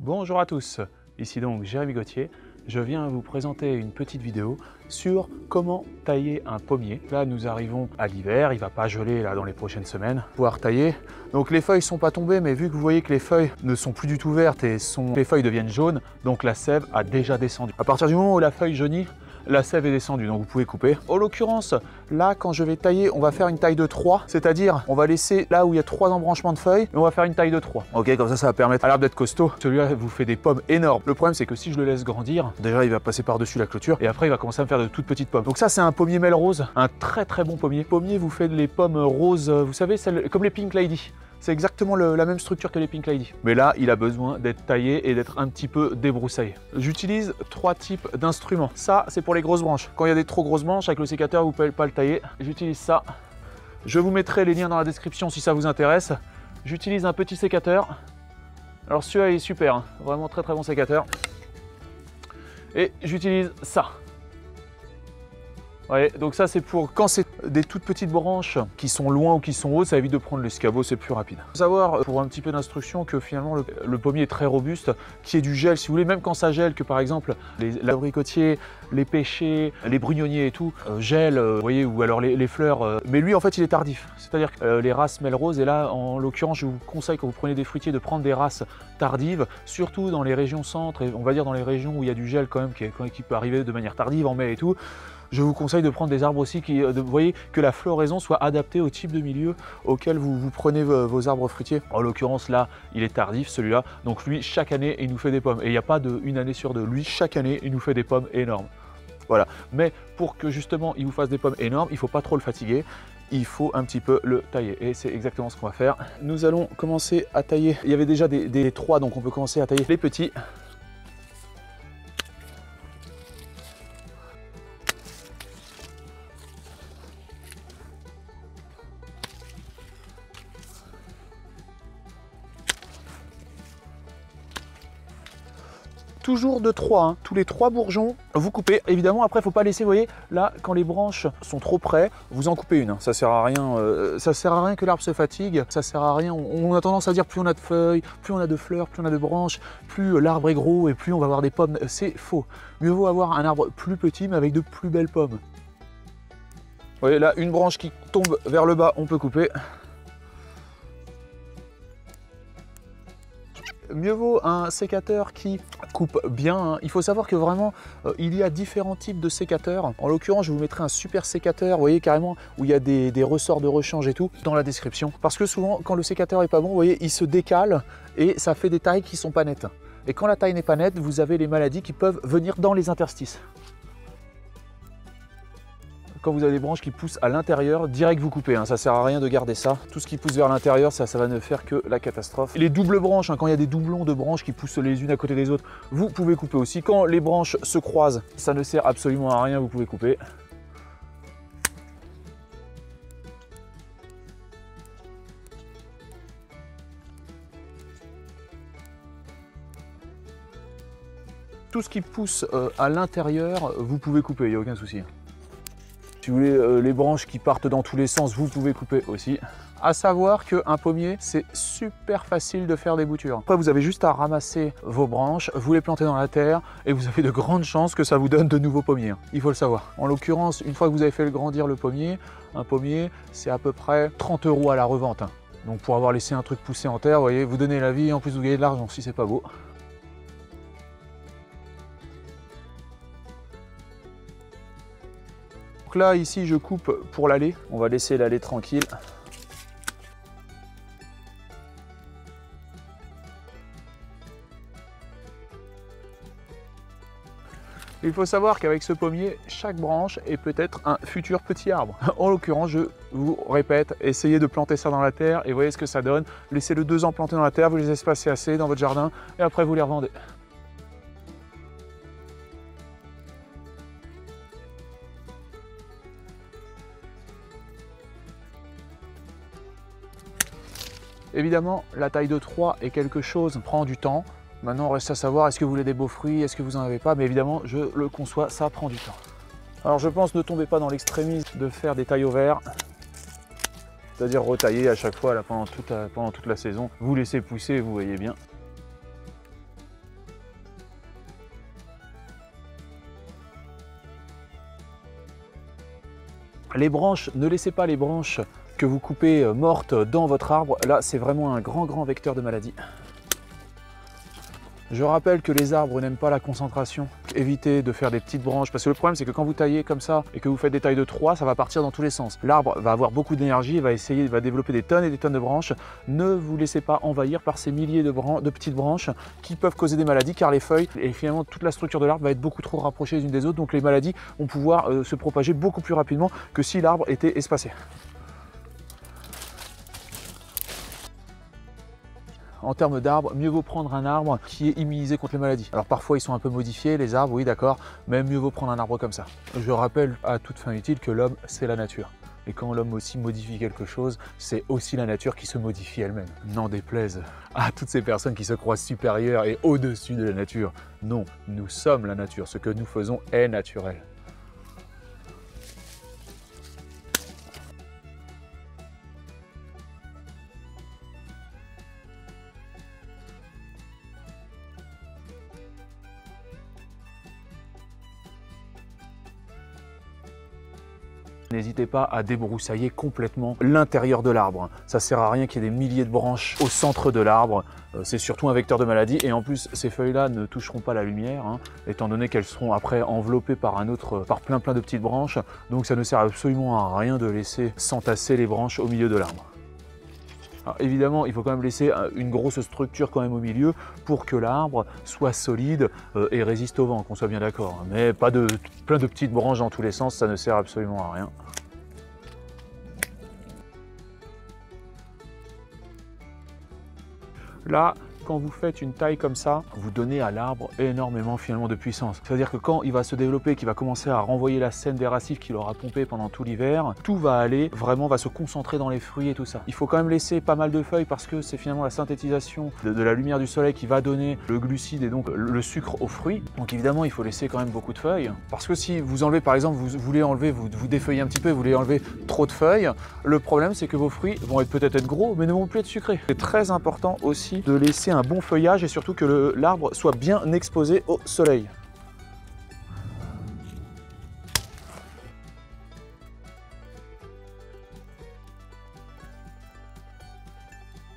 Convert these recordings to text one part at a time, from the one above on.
Bonjour à tous, ici donc Jérémy Gauthier. Je viens vous présenter une petite vidéo sur comment tailler un pommier. Là nous arrivons à l'hiver, il ne va pas geler là dans les prochaines semaines. Pouvoir tailler. Donc les feuilles ne sont pas tombées, mais vu que vous voyez que les feuilles ne sont plus du tout vertes et les feuilles deviennent jaunes, donc la sève a déjà descendu. À partir du moment où la feuille jaunit, la sève est descendue, donc vous pouvez couper. En l'occurrence, là, quand je vais tailler, on va faire une taille de 3, c'est-à-dire on va laisser là où il y a 3 embranchements de feuilles, et on va faire une taille de 3. Ok, comme ça va permettre à l'arbre d'être costaud. Celui-là vous fait des pommes énormes. Le problème, c'est que si je le laisse grandir, déjà il va passer par-dessus la clôture, et après il va commencer à me faire de toutes petites pommes. Donc ça, c'est un pommier Melrose, un très très bon pommier. Pommier vous fait les pommes roses, vous savez, comme les Pink Lady. C'est exactement la même structure que les Pink Lady. Mais là, il a besoin d'être taillé et d'être un petit peu débroussaillé. J'utilise 3 types d'instruments. Ça, c'est pour les grosses branches. Quand il y a des trop grosses branches, avec le sécateur, vous ne pouvez pas le tailler. J'utilise ça. Je vous mettrai les liens dans la description si ça vous intéresse. J'utilise un petit sécateur. Alors celui-là, il est super, hein. Vraiment très très bon sécateur. Et j'utilise ça. Ouais, donc ça c'est pour quand c'est des toutes petites branches qui sont loin ou qui sont hautes, ça évite de prendre l'escabeau, c'est plus rapide. Il faut savoir, pour un petit peu d'instruction, que finalement le pommier est très robuste, qu'il y ait du gel, si vous voulez, même quand ça gèle, que par exemple les abricotiers, les pêchers, les brugnonniers et tout, gèlent, vous voyez, ou alors les fleurs, mais lui en fait il est tardif. C'est-à-dire que les races Melrose, et là en l'occurrence je vous conseille quand vous prenez des fruitiers de prendre des races tardives, surtout dans les régions centres, et on va dire dans les régions où il y a du gel quand même, qui peut arriver de manière tardive en mai et tout. Je vous conseille de prendre des arbres aussi vous voyez, que la floraison soit adaptée au type de milieu auquel vous prenez vos arbres fruitiers. En l'occurrence là, il est tardif celui-là, donc lui chaque année il nous fait des pommes. Et il n'y a pas une année sur deux, lui chaque année il nous fait des pommes énormes. Voilà, mais pour que justement il vous fasse des pommes énormes, il ne faut pas trop le fatiguer. Il faut un petit peu le tailler et c'est exactement ce qu'on va faire. Nous allons commencer à tailler. Il y avait déjà des 3, donc on peut commencer à tailler les petits. Toujours de 3, hein. Tous les 3 bourgeons, vous coupez. Évidemment, après, il ne faut pas laisser, vous voyez, là, quand les branches sont trop près, vous en coupez une. Ça sert à rien que l'arbre se fatigue. Ça sert à rien. On a tendance à dire plus on a de feuilles, plus on a de fleurs, plus on a de branches, plus l'arbre est gros et plus on va avoir des pommes. C'est faux. Mieux vaut avoir un arbre plus petit, mais avec de plus belles pommes. Vous voyez, là, une branche qui tombe vers le bas, on peut couper. Mieux vaut un sécateur qui coupe bien, hein. Il faut savoir que vraiment, il y a différents types de sécateurs. En l'occurrence, je vous mettrai un super sécateur, vous voyez, carrément, où il y a des ressorts de rechange et tout, dans la description. Parce que souvent, quand le sécateur est pas bon, vous voyez, il se décale et ça fait des tailles qui sont pas nettes. Et quand la taille n'est pas nette, vous avez les maladies qui peuvent venir dans les interstices. Quand vous avez des branches qui poussent à l'intérieur, direct vous coupez, hein, ça sert à rien de garder ça. Tout ce qui pousse vers l'intérieur, ça va ne faire que la catastrophe. Et les doubles branches, hein, quand il y a des doublons de branches qui poussent les unes à côté des autres, vous pouvez couper aussi. Quand les branches se croisent, ça ne sert absolument à rien, vous pouvez couper. Tout ce qui pousse à l'intérieur, vous pouvez couper, il n'y a aucun souci. Si vous voulez les branches qui partent dans tous les sens, vous pouvez couper aussi. À savoir qu'un pommier, c'est super facile de faire des boutures. Après, vous avez juste à ramasser vos branches, vous les plantez dans la terre et vous avez de grandes chances que ça vous donne de nouveaux pommiers. Il faut le savoir. En l'occurrence, une fois que vous avez fait grandir le pommier, un pommier, c'est à peu près 30 € à la revente. Donc pour avoir laissé un truc pousser en terre, vous voyez, vous donnez la vie et en plus vous gagnez de l'argent si c'est pas beau. Donc là, ici, je coupe pour l'allée. On va laisser l'allée tranquille. Il faut savoir qu'avec ce pommier, chaque branche est peut-être un futur petit arbre. En l'occurrence, je vous répète, essayez de planter ça dans la terre et voyez ce que ça donne. Laissez-le 2 ans planté dans la terre, vous les espacez assez dans votre jardin et après vous les revendez. Évidemment, la taille de 3 est quelque chose, prend du temps. Maintenant, reste à savoir, est-ce que vous voulez des beaux fruits, est-ce que vous n'en avez pas? Mais évidemment, je le conçois, ça prend du temps. Alors je pense, ne tombez pas dans l'extrémisme de faire des tailles au vert. C'est-à-dire retailler à chaque fois là, pendant toute la saison. Vous laissez pousser, vous voyez bien. Les branches, ne laissez pas les branches que vous coupez mortes dans votre arbre. Là, c'est vraiment un grand vecteur de maladie. Je rappelle que les arbres n'aiment pas la concentration. Évitez de faire des petites branches parce que le problème c'est que quand vous taillez comme ça et que vous faites des tailles de 3, ça va partir dans tous les sens. L'arbre va avoir beaucoup d'énergie, il va développer des tonnes et des tonnes de branches. Ne vous laissez pas envahir par ces milliers de petites branches qui peuvent causer des maladies car les feuilles et finalement toute la structure de l'arbre va être beaucoup trop rapprochée les unes des autres. Donc les maladies vont pouvoir se propager beaucoup plus rapidement que si l'arbre était espacé. En termes d'arbres, mieux vaut prendre un arbre qui est immunisé contre les maladies. Alors parfois ils sont un peu modifiés, les arbres, oui d'accord, mais mieux vaut prendre un arbre comme ça. Je rappelle à toute fin utile que l'homme, c'est la nature. Et quand l'homme aussi modifie quelque chose, c'est aussi la nature qui se modifie elle-même. N'en déplaise à toutes ces personnes qui se croient supérieures et au-dessus de la nature. Non, nous sommes la nature, ce que nous faisons est naturel. N'hésitez pas à débroussailler complètement l'intérieur de l'arbre. Ça ne sert à rien qu'il y ait des milliers de branches au centre de l'arbre. C'est surtout un vecteur de maladie et en plus ces feuilles-là ne toucheront pas la lumière, étant donné qu'elles seront après enveloppées par par plein de petites branches. Donc ça ne sert absolument à rien de laisser s'entasser les branches au milieu de l'arbre. Alors évidemment, il faut quand même laisser une grosse structure quand même au milieu pour que l'arbre soit solide et résiste au vent, qu'on soit bien d'accord. Mais pas plein de petites branches dans tous les sens, ça ne sert absolument à rien. Là, quand vous faites une taille comme ça, vous donnez à l'arbre énormément finalement de puissance. C'est-à-dire que quand il va se développer, qu'il va commencer à renvoyer la sève des racines qu'il aura pompé pendant tout l'hiver, tout va aller, vraiment va se concentrer dans les fruits et tout ça. Il faut quand même laisser pas mal de feuilles parce que c'est finalement la synthétisation de la lumière du soleil qui va donner le glucide et donc le sucre aux fruits. Donc évidemment, il faut laisser quand même beaucoup de feuilles. Parce que si vous enlevez, par exemple, vous voulez enlever, vous défeuillez un petit peu, vous voulez enlever trop de feuilles, le problème c'est que vos fruits vont peut-être être gros, mais ne vont plus être sucrés. C'est très important aussi de laisser un bon feuillage et surtout que l'arbre soit bien exposé au soleil.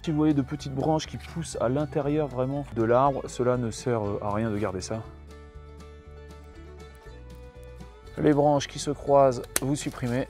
Si vous voyez de petites branches qui poussent à l'intérieur vraiment de l'arbre, cela ne sert à rien de garder ça. Les branches qui se croisent, vous supprimez.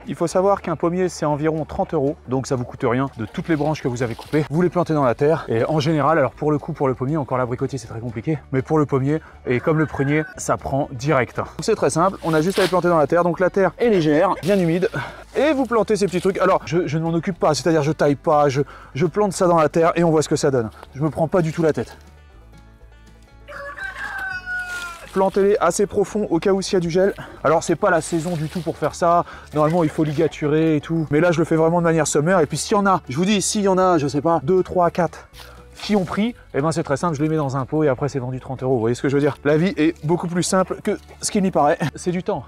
Il faut savoir qu'un pommier c'est environ 30 €, donc ça vous coûte rien de toutes les branches que vous avez coupées. Vous les plantez dans la terre et en général, alors pour le coup pour le pommier, encore l'abricotier c'est très compliqué, mais pour le pommier et comme le prunier, ça prend direct. C'est très simple, on a juste à les planter dans la terre, donc la terre est légère, bien humide, et vous plantez ces petits trucs. Alors je ne m'en occupe pas, c'est-à-dire je taille pas, je plante ça dans la terre et on voit ce que ça donne. Je me prends pas du tout la tête. Plantez-les assez profond au cas où s'il y a du gel. Alors c'est pas la saison du tout pour faire ça, normalement il faut ligaturer et tout, mais là je le fais vraiment de manière sommaire. Et puis s'il y en a, je vous dis, s'il y en a, je sais pas, 2, 3, 4 qui ont pris, et ben c'est très simple, je les mets dans un pot et après c'est vendu 30 €. Vous voyez ce que je veux dire? La vie est beaucoup plus simple que ce qu'il n'y paraît, c'est du temps.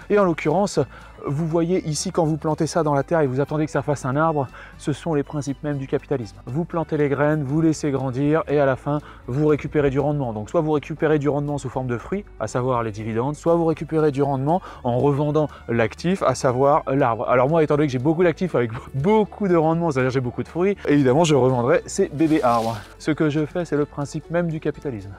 Et en l'occurrence, vous voyez ici quand vous plantez ça dans la terre et vous attendez que ça fasse un arbre, ce sont les principes mêmes du capitalisme. Vous plantez les graines, vous laissez grandir et à la fin, vous récupérez du rendement. Donc soit vous récupérez du rendement sous forme de fruits, à savoir les dividendes, soit vous récupérez du rendement en revendant l'actif, à savoir l'arbre. Alors moi, étant donné que j'ai beaucoup d'actifs avec beaucoup de rendement, c'est-à-dire j'ai beaucoup de fruits, évidemment je revendrai ces bébés arbres. Ce que je fais, c'est le principe même du capitalisme.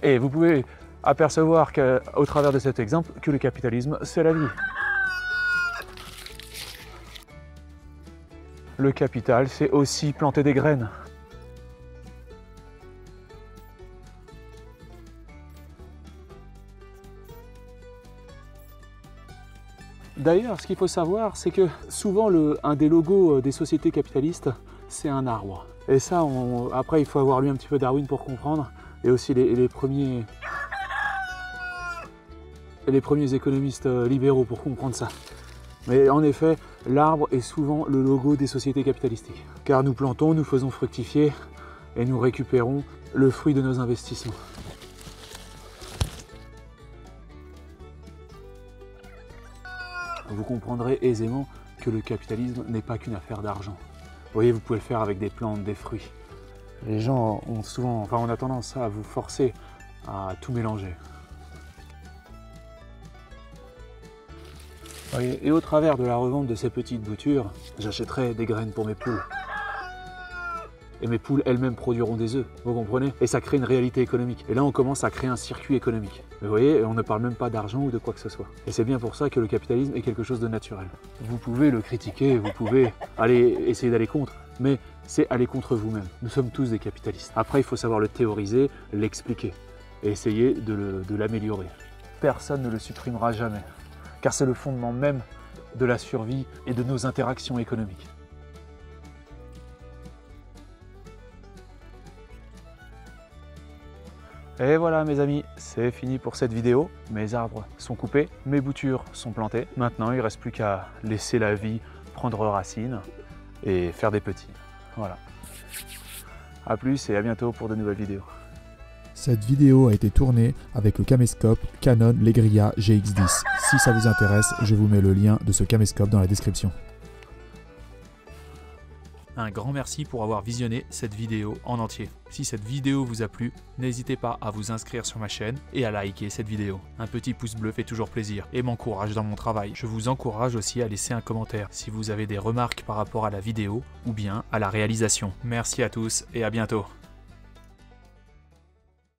Et vous pouvez apercevoir au travers de cet exemple que le capitalisme, c'est la vie. Le capital, c'est aussi planter des graines. D'ailleurs, ce qu'il faut savoir, c'est que souvent, un des logos des sociétés capitalistes, c'est un arbre. Et ça, après, il faut avoir lu un petit peu Darwin pour comprendre, et aussi les premiers économistes libéraux pour comprendre ça. Mais en effet, l'arbre est souvent le logo des sociétés capitalistiques. Car nous plantons, nous faisons fructifier, et nous récupérons le fruit de nos investissements. Vous comprendrez aisément que le capitalisme n'est pas qu'une affaire d'argent. Vous voyez, vous pouvez le faire avec des plantes, des fruits. Les gens ont souvent, enfin on a tendance à vous forcer à tout mélanger. Vous voyez, et au travers de la revente de ces petites boutures, j'achèterai des graines pour mes poules. Et mes poules elles-mêmes produiront des œufs, vous comprenez? Et ça crée une réalité économique. Et là on commence à créer un circuit économique. Vous voyez, on ne parle même pas d'argent ou de quoi que ce soit. Et c'est bien pour ça que le capitalisme est quelque chose de naturel. Vous pouvez le critiquer, vous pouvez essayer d'aller contre, mais c'est aller contre vous-même. Nous sommes tous des capitalistes. Après, il faut savoir le théoriser, l'expliquer et essayer de l'améliorer. Personne ne le supprimera jamais, car c'est le fondement même de la survie et de nos interactions économiques. Et voilà mes amis, c'est fini pour cette vidéo. Mes arbres sont coupés, mes boutures sont plantées. Maintenant, il ne reste plus qu'à laisser la vie prendre racine et faire des petits. Voilà. A plus et à bientôt pour de nouvelles vidéos. Cette vidéo a été tournée avec le caméscope Canon Legria GX10. Si ça vous intéresse, je vous mets le lien de ce caméscope dans la description. Un grand merci pour avoir visionné cette vidéo en entier. Si cette vidéo vous a plu, n'hésitez pas à vous inscrire sur ma chaîne et à liker cette vidéo. Un petit pouce bleu fait toujours plaisir et m'encourage dans mon travail. Je vous encourage aussi à laisser un commentaire si vous avez des remarques par rapport à la vidéo ou bien à la réalisation. Merci à tous et à bientôt.